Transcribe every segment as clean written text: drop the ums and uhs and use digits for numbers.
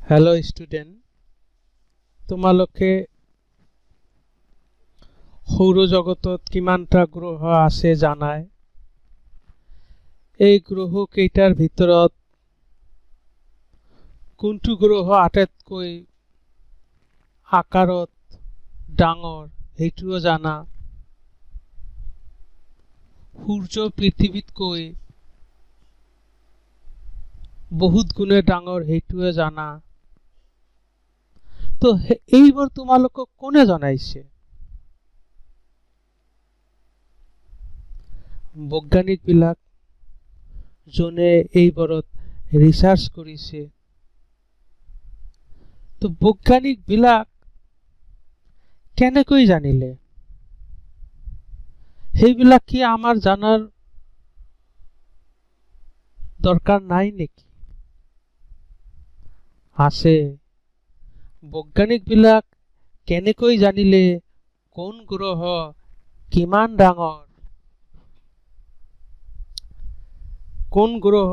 Hello student তোমালোকে সৌৰজগতত কিমানটা গ্ৰহ আছে জানাই এই গ্ৰহ কেইটাৰ ভিতৰত কোনটো গ্ৰহ আটাইতকৈ আকাৰত ডাঙৰ হেইটোও জানা সূৰ্য পৃথিৱীতকৈ বহুত গুণে ডাঙৰ হেইটোও জানা তো এইবোৰ তোমালোকক কোনে জনাইছে বৈজ্ঞানিক বিলাক জনে এইবোৰত ৰিসাৰ্চ কৰিছে তো বৈজ্ঞানিক বিলাক কেনেকৈ জানিলে সেইবিলাক কি আমাৰ জানাৰ দৰকাৰ নাই নেকি আছে বৈজ্ঞানিক বিলাক কেনেকৈ জানিলে কোন গ্ৰহ কিমান ডাঙৰ কোন গ্ৰহ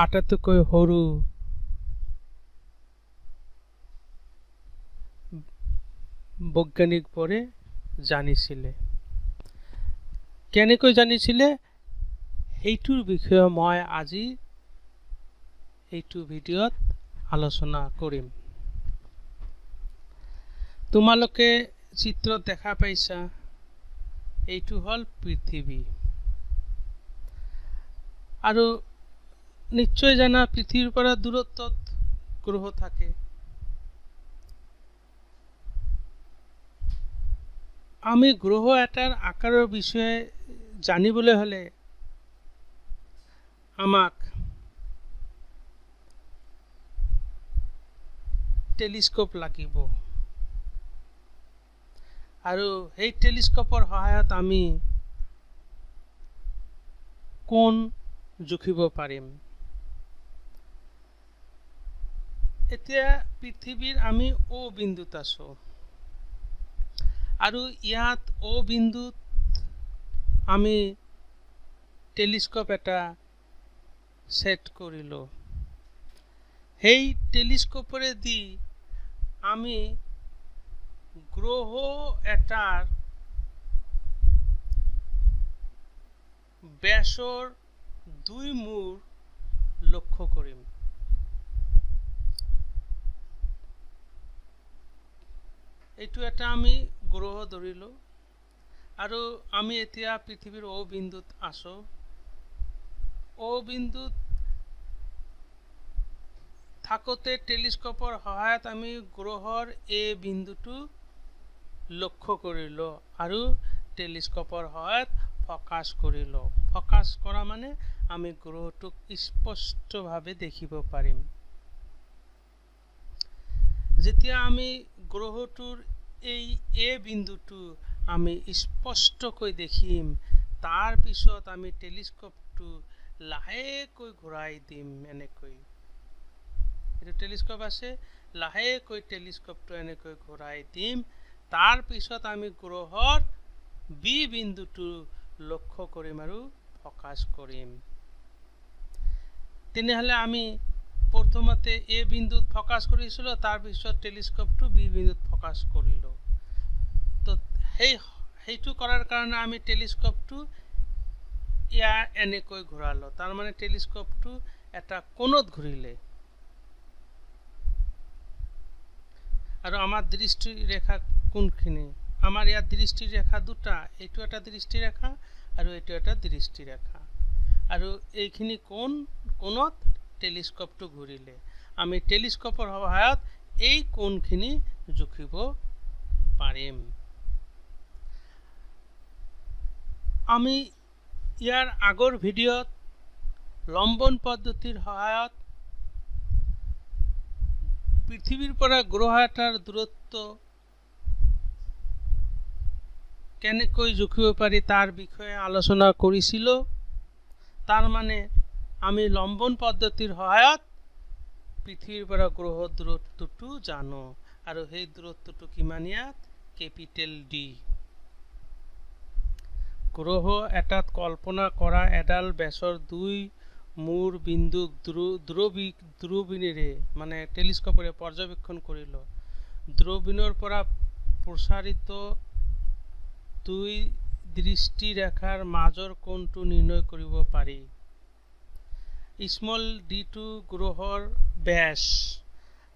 আটাইতকৈ সৰু বৈজ্ঞানিক পৰে জানিছিলে কেনেকৈ জানিছিলে এইটোৰ বিষয়ে মই আজি এইটো ভিডিঅ'ত আলোচনা কৰিম তোমালোকে চিত্ৰত দেখা পাইছা এইটো হল পৃথিৱী আৰু নিশ্চয় জানা পৃথিৱীৰ পৰা দূৰত্বত গ্ৰহ থাকে আমি গ্ৰহ এটাৰ আকাৰৰ বিষয়ে জানিবলৈ হলে আমাক টেলিস্কোপ লাগিব আৰু এই টেলিস্কোপৰ সহায়ত আমি কোণ জুখিব পাৰিম এতিয়া পৃথিৱীৰ আমি O বিন্দুত আছো আৰু ইয়াত O বিন্দুত আমি টেলিস্কোপ এটা সেট কৰিলো এই টেলিস্কোপৰে দি আমি গ্ৰহ এটাৰ ব্যাসৰ 2 মূৰ লক্ষ্য কৰিম এইটো এটা আমি গ্ৰহ ধৰিলো আৰু আমি এতিয়া পৃথিৱীৰ O বিন্দুত আছো O বিন্দুত থাকোতে টেলিস্কোপৰ সহায়ত আমি গ্ৰহৰ A বিন্দুটো লক্ষ্য কৰিলো আৰু টেলিস্কোপৰ সহায়ত ফোকাস কৰিলো ফোকাস কৰা মানে আমি গ্ৰহটোক স্পষ্টভাৱে দেখিব পাৰিম যেতিয়া আমি গ্ৰহটোৰ এই A বিন্দুটো আমি স্পষ্টকৈ দেখিম তাৰ পিছত আমি টেলিস্কোপটো লাহেকৈ ঘূৰাই দিম এনেকৈ এটা টেলিস্কোপ আছে লাহেকৈ টেলিস্কোপটো এনেকৈ ঘূৰাই দিম তাৰ পিছত আমি গ্ৰহৰ B বিন্দুটো লক্ষ্য কৰিম আৰু ফোকাস কৰিম তেনেহলে আমি প্ৰথমতে A বিন্দুত ফোকাস কৰিছিলো তাৰ পিছত টেলিস্কোপটো B বিন্দুত ফোকাস কৰিলো তো হেইটো কৰাৰ কাৰণে আমি টেলিস্কোপটো ইয়াৰ এনেকৈ ঘূৰালো তাৰ মানে টেলিস্কোপটো এটা কোণত ঘূৰিলে আৰু আমাৰ দৃষ্টি ৰেখা কোনখিনি আমাৰ ইয়াত দৃষ্টি ৰেখা দুটা এইটো এটা দৃষ্টি ৰেখা আৰু এইটো এটা দৃষ্টি ৰেখা আৰু এইখিনি কোণত টেলিস্কোপটো ঘূৰিলে আমি টেলিস্কোপৰ সহায়ত এই কোণখিনি জুখিব পাৰিম আমি ইয়াৰ আগৰ ভিডিঅ'ত লম্বন পদ্ধতিৰ সহায়ত পৃথিৱীৰ পৰা গ্ৰহ এটাৰ দূৰত্ব কেনেকৈ জুখিব পাৰি তাৰ বিষয়ে আলোচনা কৰিছিলো তাৰ মানে আমি লম্বন পদ্ধতিৰ সহায়ত পৃথিৱীৰ পৰা গ্ৰহৰ দূৰত্বটো জানো আৰু সেই দূৰত্বটো কিমান ইয়াত কেপিটেল D গ্ৰহ এটাত কল্পনা কৰা এডাল ব্যাসৰ 2 মূৰ বিন্দুক দূৰবীনেৰে মানে টেলিস্কোপেৰে পৰ্যবেক্ষণ কৰিল দূৰবীনৰ পৰা প্ৰসাৰিত দুই দৃষ্টিৰেখাৰ মাজৰ কোণটো নিৰ্ণয় কৰিব পাৰি স্মল d2 গ্ৰহৰ ব্যাস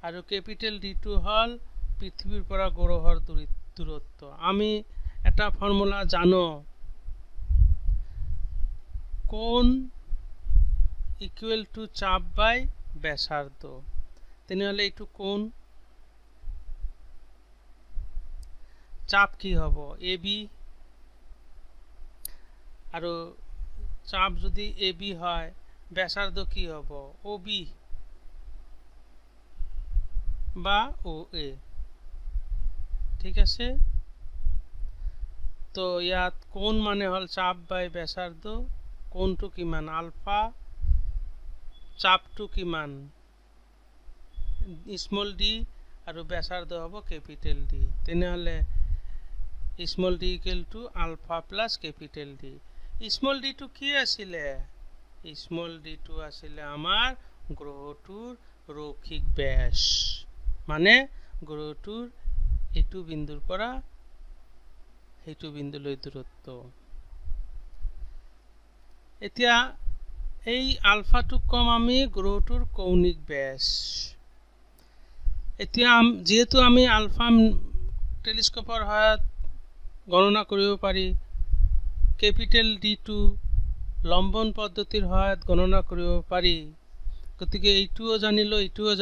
আৰু ক্যাপিটেল d2 হল পৃথিৱীৰ পৰা গ্ৰহৰ দূৰত্ব আমি এটা ফৰ্মুলা জানো কোণ ইকুৱেল টু চাপ বাই ব্যাসাৰ্ধ তেনেহলে এইটো কোণ চাপ কি হ'ব ab আৰু চাপ যদি ab হয় ব্যাসার্ধ কি হ'ব OB বা OA ঠিক আছে তো ইয়াত কোণ মানে হল চাপ বাই ব্যাসার্ধ কোণটো কিমান আলফা চাপটো কিমান স্মল d আৰু ব্যাসাৰ্ধ হ'ব ক্যাপিটেল D তেনেহলে small d equal to alpha plus capital D small d টো কি আছিল স্মল d2 আসলে আমার গ্ৰহটোৰ ৰৈখিক ব্যাস মানে গ্ৰহটোৰ এইটো বিন্দুৰ পৰা এইটো বিন্দুলৈ দূৰত্ব এতিয়া এই আলফাটোক কম আমি গ্ৰহটোৰ কৌণিক ব্যাস এতিয়া যেহেতু আমি আলফা টেলিস্কোপৰ সহায়ত গণনা কৰিব পাৰি ক্যাপিটেল d2 লম্বন পদ্ধতিৰ সহায়ত গণনা কৰিব পাৰি গতিকে এইটোও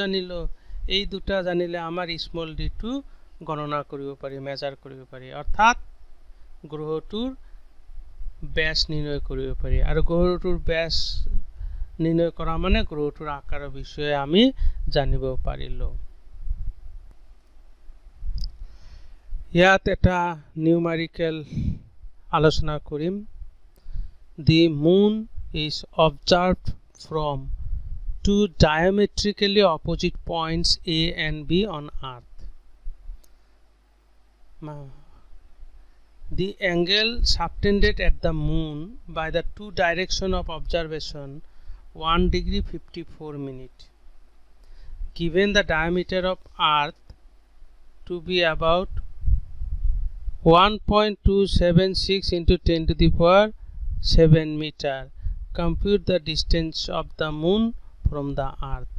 জানিলো এই দুটা জানিলে আমাৰ স্মল d2 গণনা কৰিব পাৰি মেজাৰ কৰিব পাৰি অৰ্থাৎ গ্ৰহটোৰ ব্যাস নিৰ্ণয় কৰিব পাৰি আৰু গ্ৰহটোৰ ব্যাস নিৰ্ণয় কৰা মানে গ্ৰহটোৰ আকাৰৰ বিষয়ে আমি জানিব পাৰিলো ইয়াত এটা নিউমেৰিকেল আলোচনা কৰিম The moon is observed from two diametrically opposite points A and B on Earth. The angle subtended at the moon by the two directions of observation 1 degree 54 minutes. Given the diameter of Earth to be about 1.276 into 10 to the power 7 meter. Compute the distance of the moon from the earth.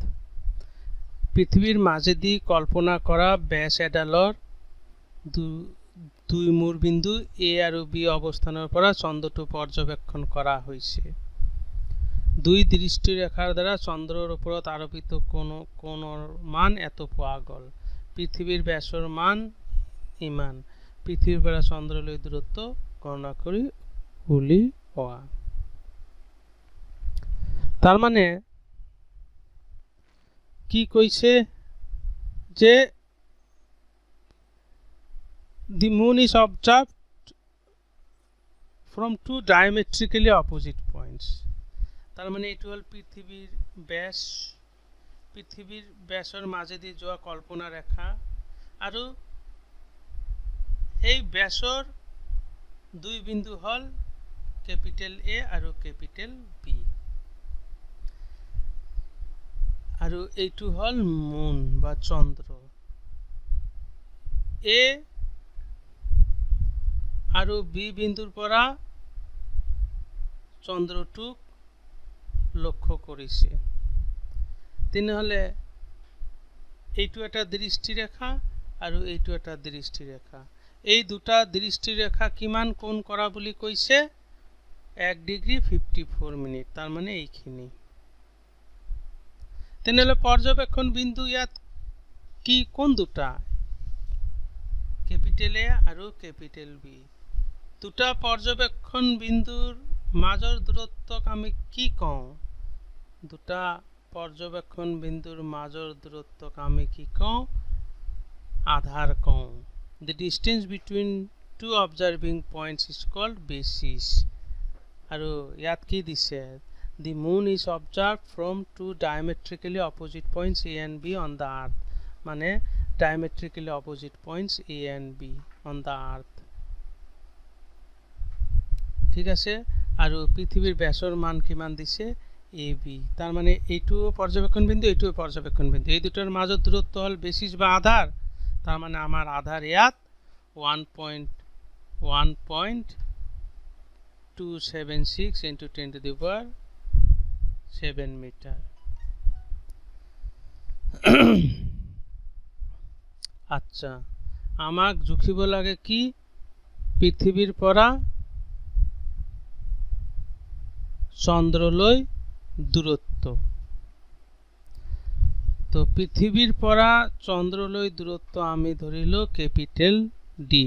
পৃথিৱীৰ মাজেদি কল্পনা কৰা ব্যাস এডালৰ দুই মূৰ বিন্দু A আৰু B অৱস্থানৰ পৰা চন্দ্ৰটো পৰ্যবেক্ষণ কৰা হৈছে দুই দৃষ্টিৰেখাৰ দ্বাৰা চন্দ্ৰৰ ওপৰত আৰোপিত কোণৰ মান এত পোৱা গ'ল পৃথিৱীৰ ব্যাসৰ মান ইমান পৃথিৱীৰ পৰা চন্দ্ৰলৈ দূৰত্ব গণনা কৰি উলি তার মানে কি কইছে যে the moon is observed from two diametrically opposite points তার মানে এটো হল পৃথিবীর ব্যাসৰ মাজেদি যোৱা কল্পনা ৰেখা আৰু এই ব্যাসৰ দুই বিন্দু হল ক্যাপিটেল A আৰু ক্যাপিটেল B আৰু এইটো হল মুন বা চন্দ্ৰ A আৰু B বিন্দুৰ পৰা চন্দ্ৰটোক লক্ষ্য কৰিছে তেনেহলে এইটো এটা দৃষ্টিৰেখা আৰু এইটো এটা দৃষ্টিৰেখা এই দুটা দৃষ্টিৰেখা কিমান কোণ কৰা বুলি কৈছে 1 ডিগ্ৰী 54 মিনিট তাৰ মানে এইখিনি তেনেহলে পৰ্যবেক্ষণ বিন্দু ইয়াত কি কোন দুটা ক্যাপিটেল A আৰু ক্যাপিটেল B দুটা পৰ্যবেক্ষণ বিন্দুৰ মাজৰ দূৰত্বক আমি কি কওঁ দুটা পৰ্যবেক্ষণ বিন্দুৰ মাজৰ দূৰত্বক আমি কি কওঁ আধাৰ কওঁ The distance between two observing points is called basis আৰু ইয়াত কি দিছে The moon is observed from two diametrically opposite points A and B on the earth মানে diametrically opposite points A and B on the earth ঠিক আছে আৰু পৃথিৱীৰ ব্যাসৰ মান কিমান দিছে এ বি। তার মানে এইটুও পর্যবেক্ষণ বিন্দু, এইটুও পর্যবেক্ষণ বিন্দু, এই দুটোর মাঝের দূরত্ব হল বেসিস বা আধার। তার মানে আমার আধার ইয়াত 1.276 into 10⁻7 মিটার। আচ্ছা, আমাক জুখিব লাগে কি পৃথিবীর পৰা চন্দ্ৰলৈ দূৰত্ব। তো পৃথিবীৰ পৰা চন্দ্রলৈ দূরত্ব আমি ধরিল capital D.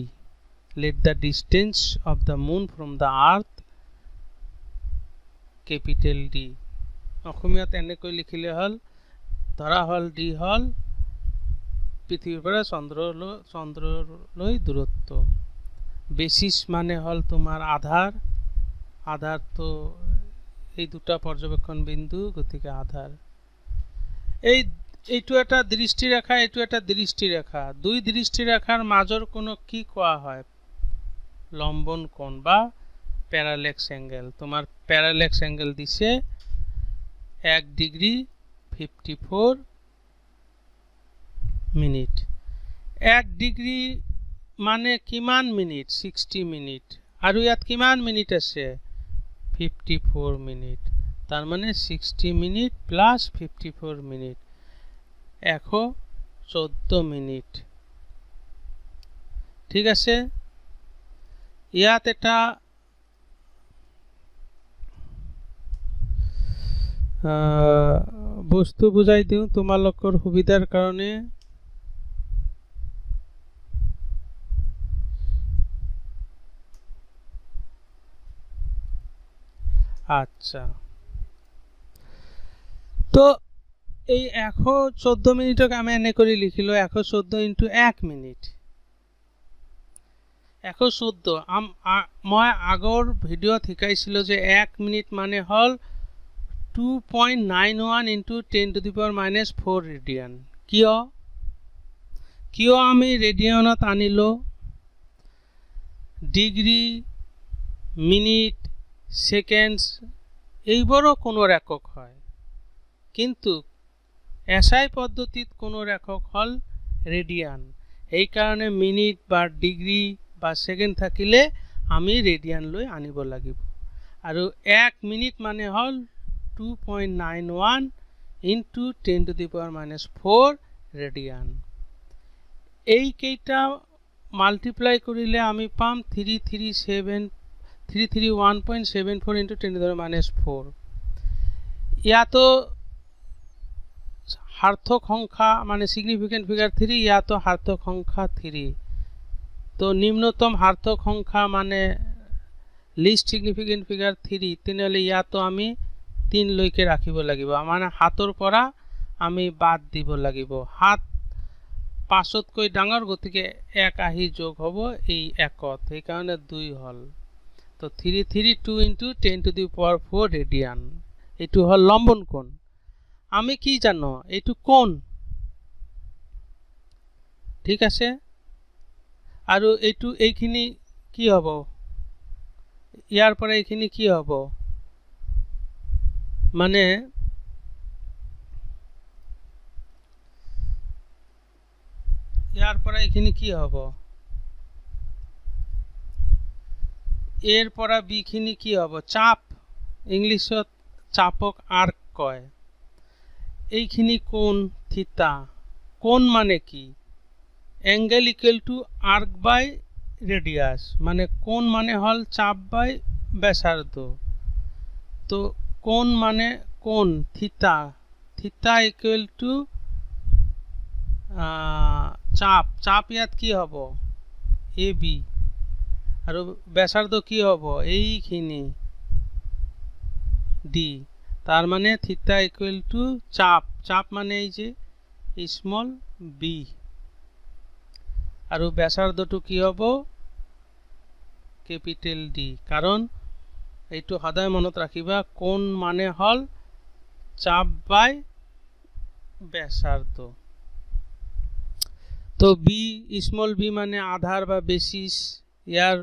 let the distance of the moon from the earth capital D। অসমীয়াত এনেকৈ লিখিলে হল ধৰা হল ডি হল পৃথিবীৰ পৰা চন্দ্রলৈ দূরত্ব। বেসিস মানে হল তোমার আধার, আধার তো এই দুটা পর্যবেক্ষণ বিন্দু, গতিকে আধার। এইটো এটা দৃষ্টিরেখা, এইটো এটা দৃষ্টিরেখা, দুই দৃষ্টিরেখার মাজৰ কোণক কি কোৱা হয়? লম্বন কোণ বা প্যারালেক্স অ্যাঙ্গেল। তোমার প্যারালেক্স অ্যাঙ্গেল দিছে 1°54 মিনিট। 1 ডিগ্রি মানে কিমান মিনিট? 60 মিনিট। আৰু ইয়াত কিমান মিনিট আছে? 54 মিনিট। তার মানে 60 মিনিট প্লাস 54 মিনিট 114 মিনিট। ঠিক আছে, ইয়াত এটা বস্তু বুজাই দিওঁ তোমালোকৰ সুবিধাৰ কাৰণে। আচ্ছা, তো এই 114 মিনিটক আমি এনে কৰি লিখিলো 114 ইনটু 1 মিনিট। 114 মই আগৰ ভিডিঅ'ত শিকাইছিলো যে 1 মিনিট মানে হল 2.91 ইনটু 10⁻⁻4 রেডিয়ান। কিয় আমি রেডিয়ানত আনিলো? ডিগ্রি, মিনিট, সেকেন্ডস এইবারও কোণৰ একক হয়, কিন্তু এসআই পদ্ধতিত কোণৰ একক হল ৰেডিয়ান। এই কাৰণে মিনিট বা ডিগ্ৰি বা সেকেন্ড থাকিলে আমি ৰেডিয়ান লৈ আনিব লাগিব। আৰু 1 মিনিট মানে হল 2.91 ইনটু 10⁻⁻4 ৰেডিয়ান। এই কেইটা মাল্টিপ্লাই কৰিলে আমি পাম 331.74 ইনটু 10⁻⁻4। ইয়াতো সাৰ্থক সংখ্যা মানে সিগনিফিকেন্ট ফিগাৰ 3, ইয়াতো সাৰ্থক সংখ্যা 3। তো নিম্নতম সাৰ্থক সংখ্যা মানে লিষ্ট সিগনিফিকেন্ট ফিগাৰ 3, তেনেহলে ইয়াতো আমি 3 লৈকে ৰাখিব লাগিব। মানে 7ৰ পৰা আমি বাদ দিব লাগিব। 7 5তকৈ ডাঙৰ, গতিকে 1 আহি যোগ হ'ব এই 1ত, সেইকাৰণে 2 হল। তো 332 ইনটু 10⁻4 রেডিয়ান। এইটো হল লম্বন কোণ। আমি কি জানো? এইটো কোণ, ঠিক আছে। আৰু এইখিনি কি হ'ব? ইয়াৰ পৰা এইখিনি কি হ'ব? মানে ইয়াৰ পৰা এইখিনি কি হ'ব? এৰ পৰা বি খিনি কি হ'ব? চাপ। ইংলিছত চাপক আর্ক কয়। এইখিনি কোণ থিতা। কোণ মানে কি? Angle equal to arc by radius, মানে কোণ মানে হল চাপ বাই ব্যাসার্ধ। তো কোণ মানে কোণ থিতা, থিতা ইকুয়াল টু চাপ। চাপ ইয়াত কি হ'ব? A B. আৰু ব্যাসার্ধ কি হ'ব? এইখিনি ডি। তার মানে থিতা ইকুয়াল টু চাপ। চাপ মানে এই যে স্মল বি। আৰু ব্যাসাৰ্ধটো কি হ'ব? Capital D. কাৰণ এইটো সদায় মনত ৰাখিবা, কোণ মানে হল চাপ বাই ব্যাসার্ধ। তো বি, স্মল বি মানে আধার বা বেসিস। ইয়ার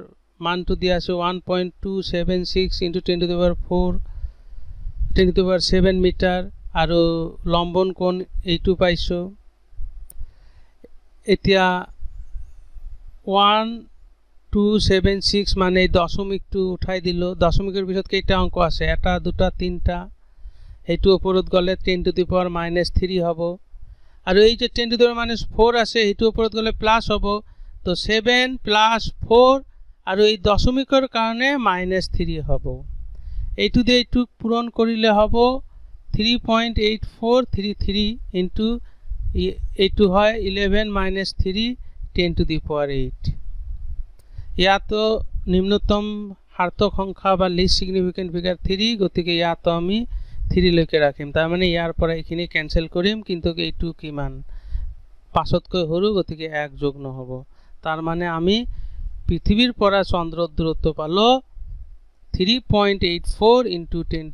মানটো দিয়া আছে 1.276 ইনটু 10⁻4 10⁻⁷ মিটাৰ আৰু লম্বন কোণ এইটো পাইছোঁ এতিয়া 1276 মানে এই দশমিকটো উঠাই দিলোঁ দশমিকৰ পিছত কেইটা অংক আছে এটা দুটা তিনিটা এইটো ওপৰত গ'লে 10⁻³ হ'ব আৰু এই যে 10⁻⁴ আছে এইটো ওপৰত গ'লে প্লাছ হ'ব তো 7 + 4 আৰু এই দশমিকৰ কাৰণে -3 হ'ব এইটো দিয়ে এইটো পূৰণ কৰিলে হ'ব 3.8433 ইনটু এইটো হয় 11 - 3 10⁸। ইয়াতো নিম্নতম সাৰ্থক সংখ্যা বা লিষ্ট সিগনিফিকেন্ট ফিগাৰ 3 গতিকে ইয়াতো আমি 3 লৈকে ৰাখিম তাৰ মানে ইয়াৰ পৰা এইখিনি কেনসেল কৰিম কিন্তু এইটো কিমান 5তকৈ সৰু গতিকে 1 যোগ নহব তাৰ মানে আমি পৃথিৱীৰ পৰা চন্দ্ৰৰ দূৰত্ব পালো 3.84 ইনটু 10⁸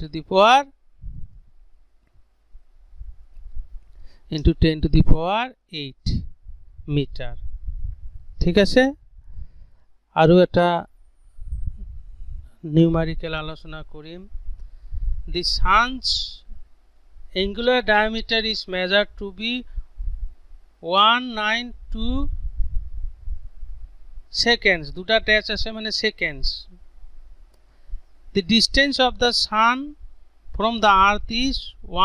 মিটাৰ ঠিক আছে আৰু এটা নিউমেৰিকেল আলোচনা কৰিম the sun's angular diameter is measured to be 192 seconds দুটা ড্যাশ আছে মানে seconds the distance of the sun from the earth is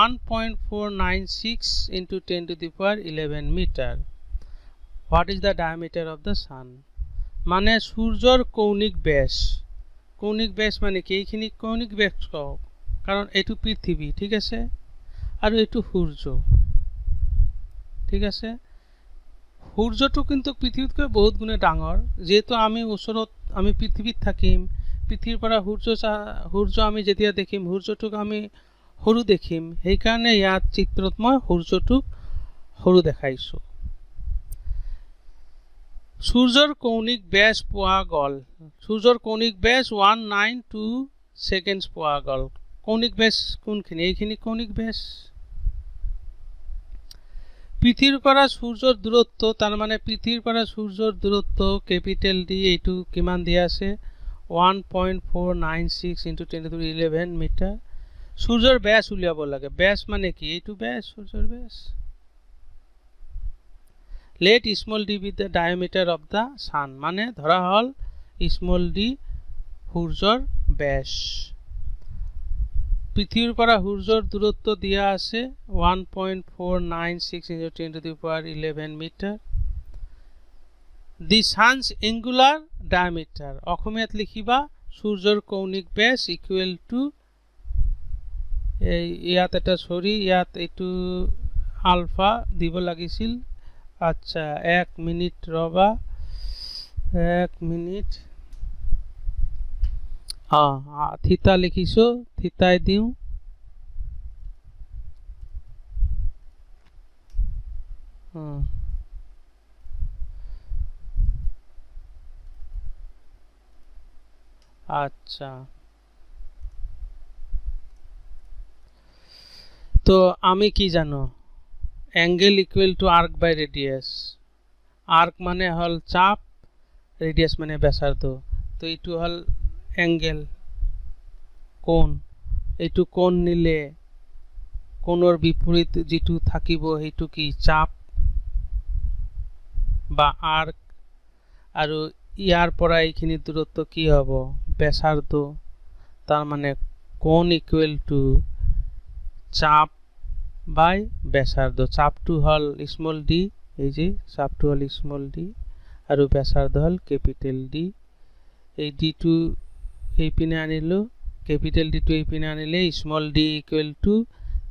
1.496 into 10⁻11 meter what is the diameter of the sun মানে সূৰ্যৰ কৌণিক ব্যাস মানে কি এইখিনি কৌণিক ব্যাস কওক কাৰণ এইটো পৃথিৱী ঠিক আছে আৰু এইটো সূৰ্য ঠিক আছে সূৰ্যটো কিন্তু পৃথিৱীতকৈ বহুত গুণে ডাঙৰ যেহেতু আমি ওচৰত আমি পৃথিৱীত থাকিম পৃথিৱীৰ পৰা সূৰ্য আমি যেতিয়া দেখিম সূৰ্যটোক আমি সৰু দেখিম সেই কাৰণে ইয়াত চিত্ৰত মই সূৰ্যটোক সৰু দেখাইছো সূৰ্যৰ কৌণিক ব্যাস পোৱা গল সূৰ্যৰ কৌণিক ব্যাস 192 সেকেন্ডস পোৱা গল কৌণিক ব্যাস কোনখিনি এইখিনি কৌণিক ব্যাস পৃথিৱীৰ পৰা সূৰ্যৰ দূৰত্ব তাৰ মানে পৃথিৱীৰ পৰা সূৰ্যৰ দূৰত্ব ক্যাপিটাল ডি এইটো কিমান দিয়া আছে 1.496 into 10⁻11 মিটাৰ সূৰ্যৰ ব্যাস উলিয়াব লাগে ব্যাস মানে কি এইটো ব্যাস সূৰ্যৰ ব্যাস let small d be the diameter of the sun মানে ধৰা হল small d সূৰ্যৰ ব্যাস পৃথিৱীৰ পৰা সূৰ্যৰ দূৰত্ব দিয়া আছে 1.496 into 10⁻11 metre the sun's angular diameter অসমীয়াত লিখিবা সূৰ্যৰ কৌণিক ব্যাস equal to ইয়াত এটা সৰি ইয়াত এইটো আলফা দিব লাগিছিল আচ্ছা 1 মিনিট ৰবা 1 মিনিট থিতা লিখিছো থিতাই দিও আচ্ছা তো আমি কি জানো angle equal to arc by radius arc মানে হল চাপ radius মানে ব্যাসার্ধ তো এইটো হল angle কোণ এইটো কোণ নিলে কোণৰ বিপৰীত যেটো থাকিব হেতু কি চাপ বা arc আৰু ইয়াৰ পৰা এইখিনি দূৰত্ব কি হ'ব ব্যাসাৰ্ধ তাৰ মানে কোণ equal to চাপ by ব্যাসার্ধ চাপটো হল স্মল d এই যে চাপটো হল স্মল d আৰু ব্যাসার্ধ হল ক্যাপিটাল d এই d টু এই পিনে আনিলো ক্যাপিটাল d টু এই পিনে আনিলে স্মল d ইকুয়াল টু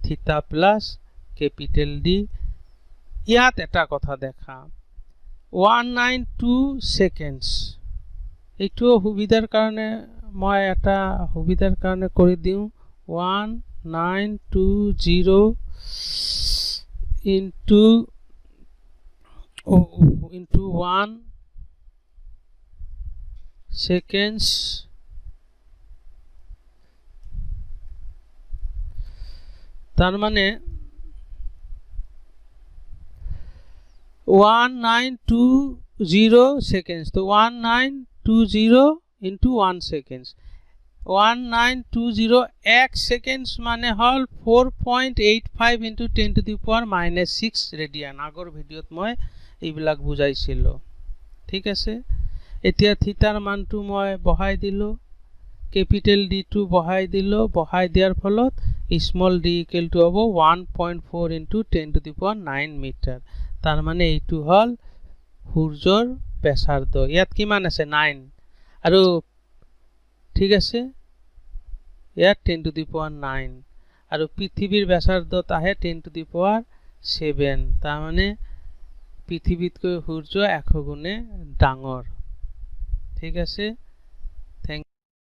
থিটা প্লাস ক্যাপিটাল d ইয়াত এটা কথা দেখা 192 সেকেন্ডস এইটো সুবিধাৰ কাৰণে মই এটা সুবিধাৰ কাৰণে কৰি দিও 1920 into 1 seconds তার মানে 1920 seconds তো 1920 into 1 seconds 1920 1 সেকেন্ডস মানে হল 4.85 into 10 to the power minus 6 radian আগৰ ভিডিঅত মই এইবিলাক বুজাইছিলো ঠিক আছে এতিয়া থিটাৰ মানটো মই বহাই দিলো ক্যাপিটাল D টো বহাই দিলো বহাই দিয়াৰ ফলত স্মল d ইকুৱেল টু হ'ব 1.4 into 10 to the power 9 metre তাৰ মানে এইটো হল সূৰ্যৰ ব্যাসাৰ্ধ ইয়াত কিমান আছে 9 আৰু ঠিক আছে ইয়াত 10 to the power 9 আৰু পৃথিৱীৰ ব্যাসাৰ্ধত আহে 10 to the power 7 তাৰ মানে পৃথিৱীতকৈ সূৰ্য 100 গুণে ডাঙৰ ঠিক আছে